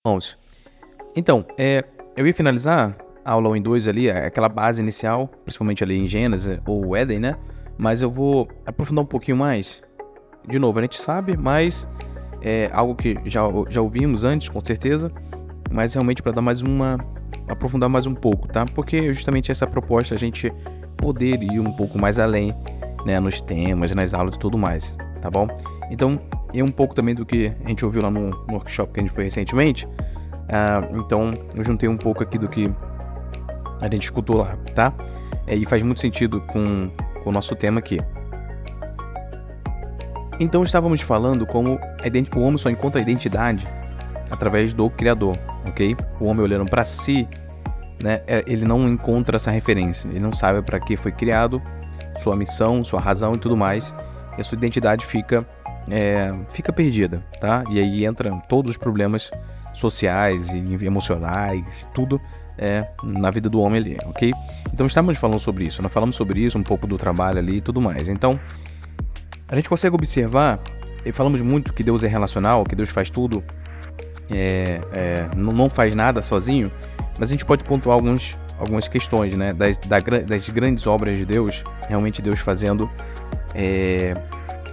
Bons, então, eu ia finalizar a aula 1 e 2 ali, aquela base inicial, principalmente ali em Gênesis ou Éden, né, mas eu vou aprofundar um pouquinho mais. De novo, a gente sabe, mas é algo que já ouvimos antes, com certeza, mas realmente para dar mais aprofundar mais um pouco, tá? Porque justamente essa proposta, a gente poder ir um pouco mais além, né, nos temas, nas aulas e tudo mais, tá bom? Então, e um pouco também do que a gente ouviu lá no workshop que a gente foi recentemente, então eu juntei um pouco aqui do que a gente escutou lá, tá? E faz muito sentido com o nosso tema aqui. Então estávamos falando como o homem só encontra a identidade através do Criador, ok? O homem olhando para si, né, ele não encontra essa referência, ele não sabe para que foi criado, sua missão, sua razão e tudo mais, e a sua identidade fica perdida, tá? E aí entram todos os problemas sociais e emocionais, tudo na vida do homem ali, ok? Então estávamos falando sobre isso, nós falamos sobre isso, um pouco do trabalho ali e tudo mais. Então, a gente consegue observar, e falamos muito que Deus é relacional, que Deus faz tudo, não faz nada sozinho, mas a gente pode pontuar algumas questões, né, das grandes obras de Deus, realmente Deus fazendo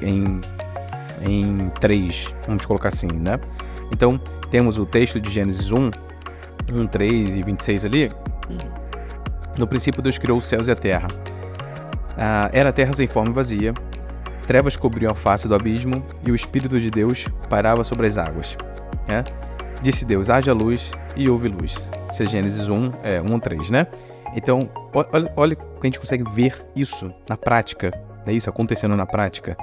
em três, vamos colocar assim, né? Então, temos o texto de Gênesis 1, 3 e 26 ali. No princípio, Deus criou os céus e a terra. Era a terra sem forma e vazia. Trevas cobriam a face do abismo e o Espírito de Deus pairava sobre as águas. Disse Deus, haja luz e houve luz. Isso é Gênesis 1, 3, né? Então, olha que a gente consegue ver isso na prática, né? Isso acontecendo na prática.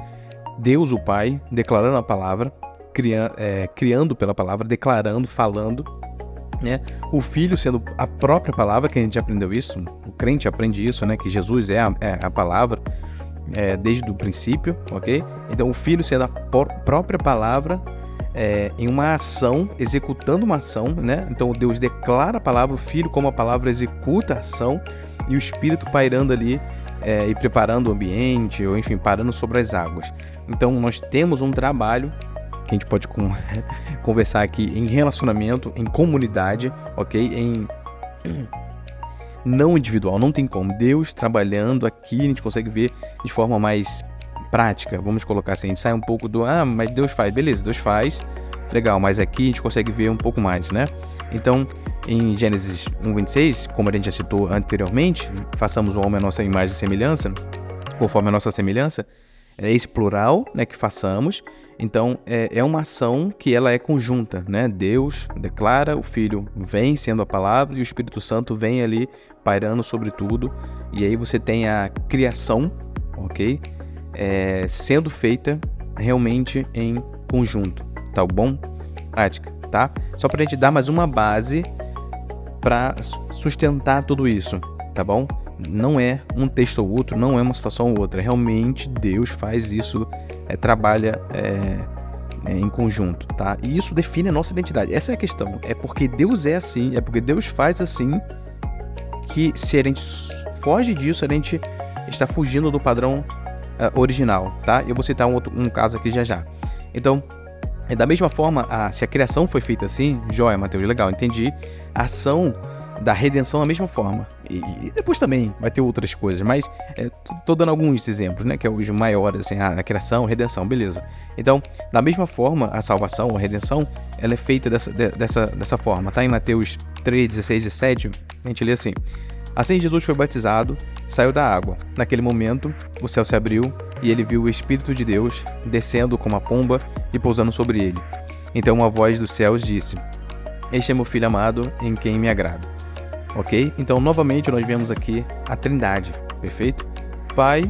Deus, o Pai, declarando a palavra, criando pela palavra, declarando, falando, né? O Filho sendo a própria palavra, que a gente aprendeu isso, o crente aprende isso, né? Que Jesus é a palavra desde o princípio, ok? Então o Filho sendo a própria palavra em uma ação, executando uma ação, né? Então Deus declara a palavra, o Filho como a palavra executa a ação e o Espírito pairando ali e preparando o ambiente, ou enfim, parando sobre as águas. Então nós temos um trabalho que a gente pode conversar aqui em relacionamento, em comunidade, ok? Em não individual, não tem como. Deus trabalhando aqui, a gente consegue ver de forma mais prática, vamos colocar assim, a gente sai um pouco do, mas Deus faz, beleza, Deus faz, legal, mas aqui a gente consegue ver um pouco mais, né? Então, em Gênesis 1:26, como a gente já citou anteriormente, façamos o homem à nossa imagem e semelhança, conforme a nossa semelhança, é esse plural, né, que façamos. Então, é uma ação que ela é conjunta, né? Deus declara, o Filho vem sendo a palavra e o Espírito Santo vem ali pairando sobre tudo. E aí você tem a criação, ok? Sendo feita realmente em conjunto, tá bom? Prática, tá? Só pra gente dar mais uma base para sustentar tudo isso, tá bom? Não é um texto ou outro, não é uma situação ou outra. Realmente Deus faz isso, trabalha em conjunto, tá? E isso define a nossa identidade. Essa é a questão. É porque Deus é assim, é porque Deus faz assim, que se a gente foge disso, a gente está fugindo do padrão original, tá? Eu vou citar um caso aqui já. Então, da mesma forma, se a criação foi feita assim, joia, Mateus, legal, entendi. A ação da redenção da mesma forma. E depois também vai ter outras coisas, mas tô dando alguns exemplos, né? Que é os maiores, assim, a criação, redenção, beleza. Então, da mesma forma, a salvação, a redenção, ela é feita dessa forma, tá? Em Mateus 3, 16 e 7, a gente lê assim: assim Jesus foi batizado, saiu da água. Naquele momento, o céu se abriu e ele viu o Espírito de Deus descendo como uma pomba e pousando sobre ele. Então uma voz dos céus disse: este é meu filho amado, em quem me agrado. Ok? Então, novamente, nós vemos aqui a Trindade, perfeito? Pai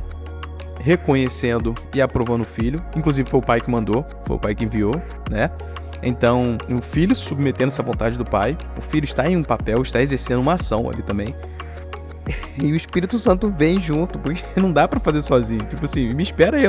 reconhecendo e aprovando o Filho, inclusive foi o Pai que mandou, foi o Pai que enviou, né? Então, o Filho submetendo-se à vontade do Pai, o Filho está em um papel, está exercendo uma ação ali também, e o Espírito Santo vem junto, porque não dá pra fazer sozinho. Tipo assim, me espera aí,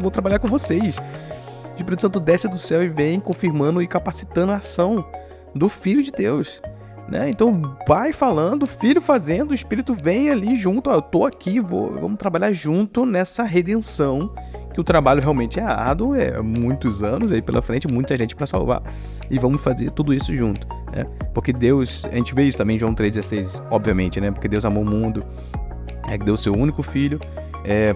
vou trabalhar com vocês. O Espírito Santo desce do céu e vem confirmando e capacitando a ação do Filho de Deus, né? Então, Pai falando, o Filho fazendo, o Espírito vem ali junto, eu tô aqui, vamos trabalhar junto nessa redenção que o trabalho realmente é árduo, é muitos anos aí pela frente, muita gente para salvar. E vamos fazer tudo isso junto, né? Porque Deus, a gente vê isso também em João 3,16, obviamente, né? Porque Deus amou o mundo, que deu o seu único filho,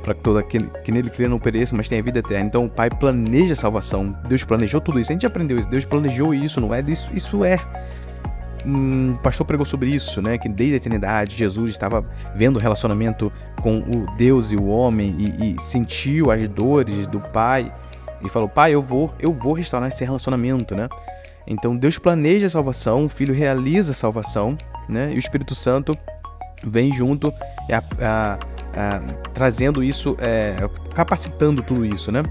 para que todo aquele que nele crê não pereça, mas tenha vida eterna. Então o Pai planeja a salvação, Deus planejou tudo isso, a gente aprendeu isso, Deus planejou isso, não é disso, isso é... O pastor pregou sobre isso, né? Que desde a eternidade Jesus estava vendo o relacionamento com o Deus e o homem e sentiu as dores do Pai e falou: Pai, eu vou restaurar esse relacionamento, né? Então Deus planeja a salvação, o Filho realiza a salvação, né? E o Espírito Santo vem junto trazendo isso, capacitando tudo isso, né?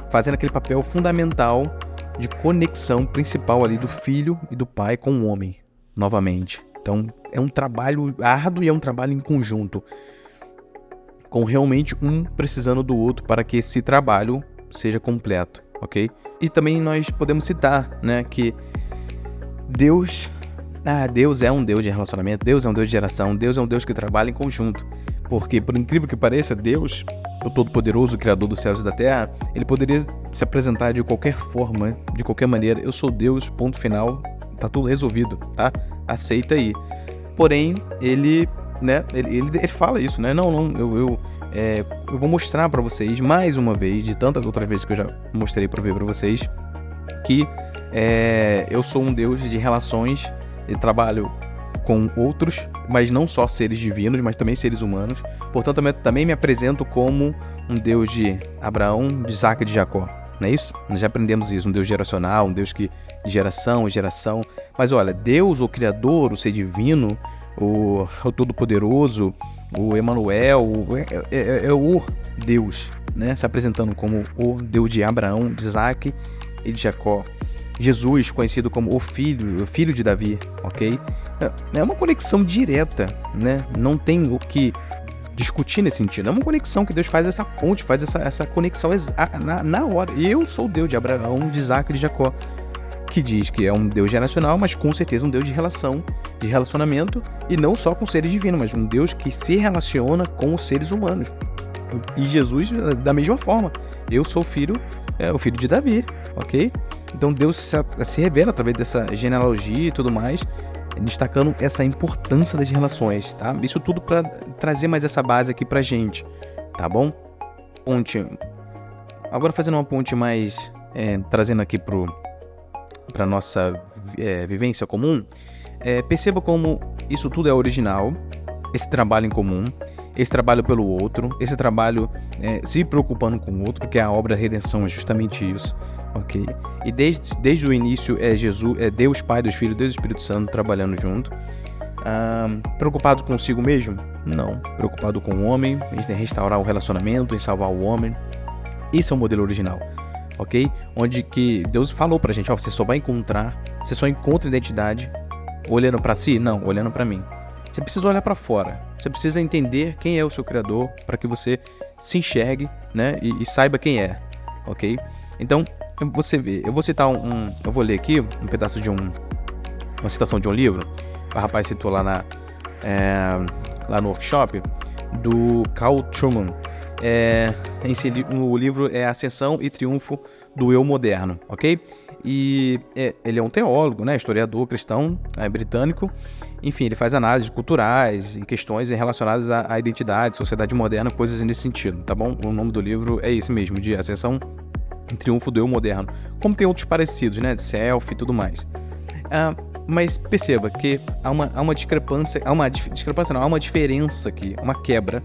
Fazendo aquele papel fundamental de conexão principal ali do filho e do pai com o homem, novamente. Então, é um trabalho árduo e é um trabalho em conjunto, com realmente um precisando do outro para que esse trabalho seja completo, ok? E também nós podemos citar, né, que Deus é um Deus de relacionamento, Deus é um Deus de geração, Deus é um Deus que trabalha em conjunto. Porque, por incrível que pareça, Deus, o Todo-Poderoso, o Criador dos céus e da terra, ele poderia se apresentar de qualquer forma, de qualquer maneira. Eu sou Deus, ponto final, tá tudo resolvido, tá? Aceita aí. Porém, ele, né, ele fala isso, né? Não, eu vou mostrar pra vocês, mais uma vez, de tantas outras vezes que eu já mostrei pra ver pra vocês, que eu sou um Deus de relações, de trabalho com outros, mas não só seres divinos, mas também seres humanos. Portanto, também me apresento como um Deus de Abraão, de Isaac e de Jacó. Não é isso? Nós já aprendemos isso, um Deus geracional, um Deus de geração em geração. Mas olha, Deus, o Criador, o Ser Divino, o Todo-Poderoso, o Emanuel, é o Deus, né? Se apresentando como o Deus de Abraão, de Isaac e de Jacó. Jesus, conhecido como o filho de Davi, ok? É uma conexão direta, né? Não tem o que discutir nesse sentido. É uma conexão que Deus faz essa ponte, faz essa conexão na hora. E eu sou o Deus de Abraão, de Isaac e de Jacó, que diz que é um Deus geracional, mas com certeza um Deus de relação, de relacionamento, e não só com seres divinos, mas um Deus que se relaciona com os seres humanos. E Jesus, da mesma forma, eu sou o filho de Davi, ok? Então Deus se revela através dessa genealogia e tudo mais, destacando essa importância das relações, tá? Isso tudo para trazer mais essa base aqui pra gente, tá bom? Agora fazendo uma ponte mais, trazendo aqui pra nossa vivência comum, perceba como isso tudo é original, esse trabalho em comum, esse trabalho pelo outro, esse trabalho se preocupando com o outro, porque a obra da redenção é justamente isso, ok? E desde o início é Deus Pai, Deus Filho, Deus Espírito Santo trabalhando junto. Preocupado consigo mesmo? Não. Preocupado com o homem, em restaurar o relacionamento, em salvar o homem. Esse é o modelo original, ok? Onde que Deus falou pra gente, você só encontra identidade olhando pra si? Não, olhando pra mim. Você precisa olhar para fora, você precisa entender quem é o seu Criador para que você se enxergue, né, e saiba quem é, ok? Então, você vê, eu vou ler aqui um pedaço de uma citação de um livro, o rapaz citou lá no workshop, do Carl Trueman. O livro é Ascensão e Triunfo do Eu Moderno, ok? E ele é um teólogo, né, historiador cristão britânico. Enfim, ele faz análises culturais e questões relacionadas à identidade, sociedade moderna, coisas nesse sentido, tá bom? O nome do livro é esse mesmo, de Ascensão e Triunfo do Eu Moderno. Como tem outros parecidos, né, de self e tudo mais. Mas perceba que há uma discrepância, há uma diferença aqui, uma quebra,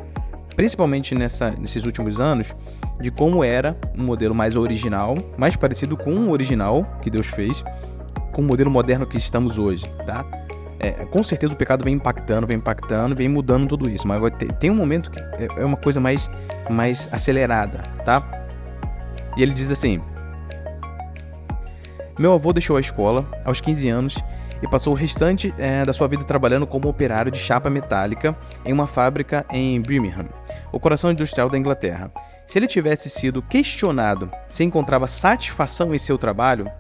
principalmente nesses últimos anos, de como era um modelo mais original, mais parecido com o original que Deus fez, com o modelo moderno que estamos hoje, tá? Com certeza o pecado vem impactando, vem mudando tudo isso, mas agora tem um momento que é uma coisa mais acelerada, tá? E ele diz assim: meu avô deixou a escola aos 15 anos e passou o restante da sua vida trabalhando como operário de chapa metálica em uma fábrica em Birmingham, o coração industrial da Inglaterra. Se ele tivesse sido questionado se encontrava satisfação em seu trabalho,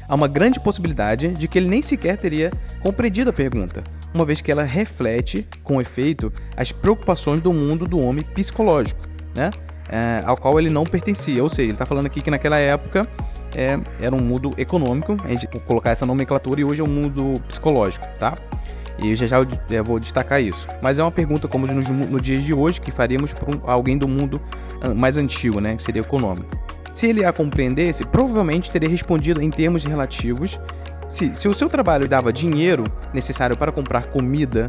há uma grande possibilidade de que ele nem sequer teria compreendido a pergunta, uma vez que ela reflete, com efeito, as preocupações do mundo do homem psicológico, né? Ao qual ele não pertencia. Ou seja, ele está falando aqui que naquela época era um mundo econômico, a gente vou colocar essa nomenclatura, e hoje é um mundo psicológico, tá? E já eu vou destacar isso. Mas é uma pergunta como no dia de hoje, que faríamos para alguém do mundo mais antigo, né? Que seria econômico. Se ele a compreendesse, provavelmente teria respondido em termos relativos. Se o seu trabalho dava dinheiro necessário para comprar comida,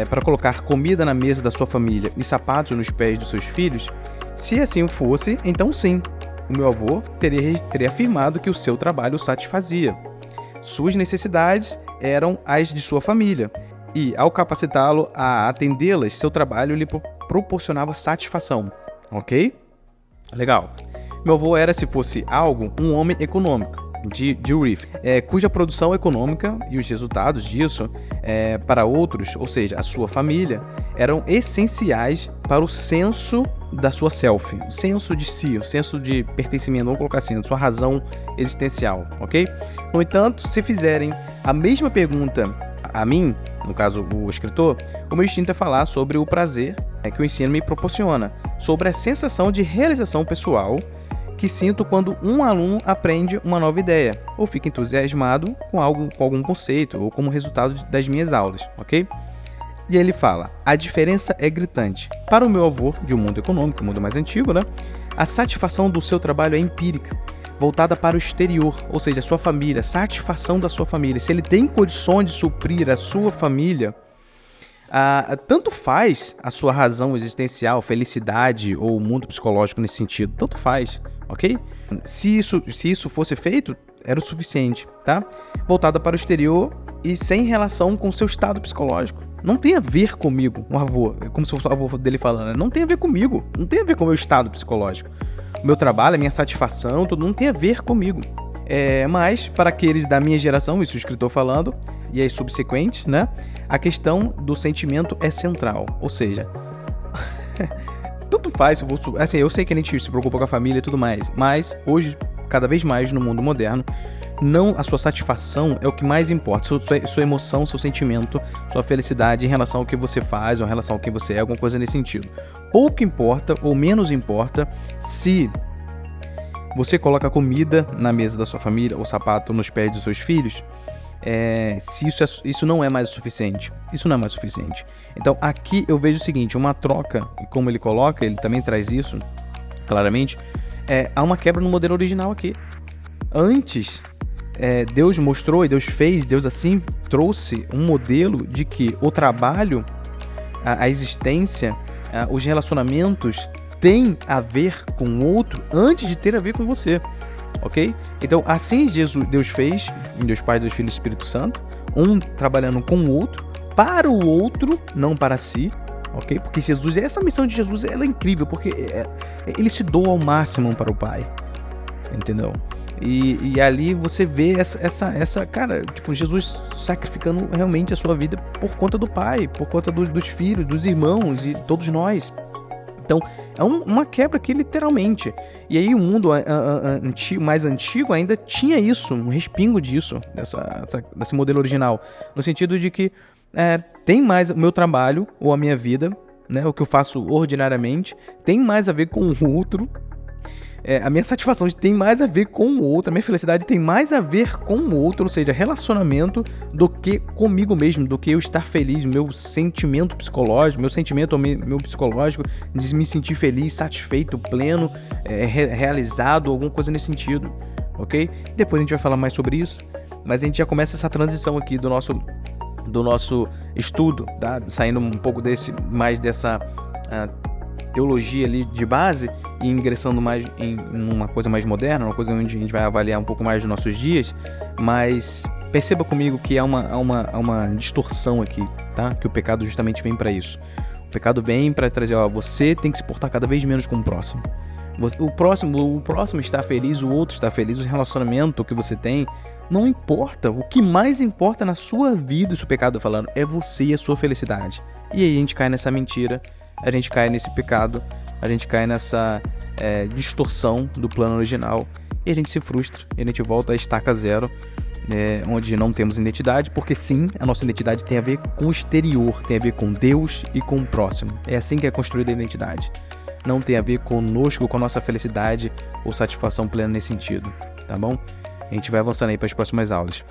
para colocar comida na mesa da sua família e sapatos nos pés dos seus filhos, se assim fosse, então sim, o meu avô teria afirmado que o seu trabalho o satisfazia. Suas necessidades eram as de sua família, e ao capacitá-lo a atendê-las, seu trabalho lhe proporcionava satisfação. Ok? Legal. Meu avô era, se fosse algo, um homem econômico, de Reef, cuja produção econômica e os resultados disso para outros, ou seja, a sua família, eram essenciais para o senso da sua self, o senso de si, o senso de pertencimento, vamos colocar assim, a sua razão existencial, ok? No entanto, se fizerem a mesma pergunta a mim, no caso o escritor, o meu instinto é falar sobre o prazer que o ensino me proporciona, sobre a sensação de realização pessoal que sinto quando um aluno aprende uma nova ideia, ou fica entusiasmado com algum conceito, ou como resultado das minhas aulas, ok? E ele fala, a diferença é gritante. Para o meu avô, de um mundo econômico, um mundo mais antigo, né? A satisfação do seu trabalho é empírica, voltada para o exterior, ou seja, a sua família, satisfação da sua família. Se ele tem condições de suprir a sua família, tanto faz a sua razão existencial, felicidade ou o mundo psicológico nesse sentido, tanto faz, ok? Se isso fosse feito, era o suficiente, tá? Voltada para o exterior e sem relação com o seu estado psicológico. Não tem a ver comigo, o avô, como se fosse o avô dele falando, não tem a ver comigo, não tem a ver com o meu estado psicológico. O meu trabalho, a minha satisfação, tudo não tem a ver comigo. Mas, para aqueles da minha geração, isso o escritor falando, e aí subsequentes, né? A questão do sentimento é central. Ou seja, tanto faz, assim, eu sei que a gente se preocupa com a família e tudo mais, mas hoje, cada vez mais no mundo moderno, não a sua satisfação é o que mais importa, sua emoção, seu sentimento, sua felicidade em relação ao que você faz, ou em relação ao que você é, alguma coisa nesse sentido. Pouco importa, ou menos importa, se você coloca comida na mesa da sua família, ou sapato nos pés dos seus filhos, se isso não é mais o suficiente. Isso não é mais suficiente. Então aqui eu vejo o seguinte, uma troca, e como ele coloca, ele também traz isso claramente, há uma quebra no modelo original aqui. Antes, Deus mostrou e Deus fez, Deus assim trouxe um modelo de que o trabalho, a existência, os relacionamentos tem a ver com o outro antes de ter a ver com você, ok? Então assim Deus fez, em Deus Pai, Deus Filho e Espírito Santo, um trabalhando com o outro, para o outro, não para si, ok? Porque essa missão de Jesus, ela é incrível, porque ele se doa ao máximo para o Pai, entendeu? E ali você vê essa cara, tipo, Jesus sacrificando realmente a sua vida por conta do Pai, por conta dos filhos, dos irmãos e todos nós. Então, é uma quebra aqui, literalmente. E aí o mundo mais antigo ainda tinha isso, um respingo disso, desse modelo original. No sentido de que tem mais o meu trabalho, ou a minha vida, né, o que eu faço ordinariamente, tem mais a ver com o outro. A minha satisfação tem mais a ver com o outro, a minha felicidade tem mais a ver com o outro, ou seja, relacionamento, do que comigo mesmo, do que eu estar feliz, meu sentimento psicológico, meu psicológico de me sentir feliz, satisfeito, pleno, realizado, alguma coisa nesse sentido, ok? Depois a gente vai falar mais sobre isso, mas a gente já começa essa transição aqui do nosso estudo, tá? Saindo um pouco mais dessa teologia ali de base e ingressando mais em uma coisa mais moderna, uma coisa onde a gente vai avaliar um pouco mais dos nossos dias, mas perceba comigo que há uma distorção aqui, tá? Que o pecado justamente vem para isso. O pecado vem para trazer, você tem que se portar cada vez menos como o próximo. O próximo está feliz, o outro está feliz, o relacionamento que você tem, não importa. O que mais importa na sua vida, se o pecado falando, é você e a sua felicidade. E aí a gente cai nessa mentira, a gente cai nesse pecado, a gente cai nessa distorção do plano original e a gente se frustra, e a gente volta à estaca zero, onde não temos identidade, porque sim, a nossa identidade tem a ver com o exterior, tem a ver com Deus e com o próximo. É assim que é construída a identidade. não tem a ver conosco, com a nossa felicidade ou satisfação plena nesse sentido, tá bom? A gente vai avançando aí para as próximas aulas.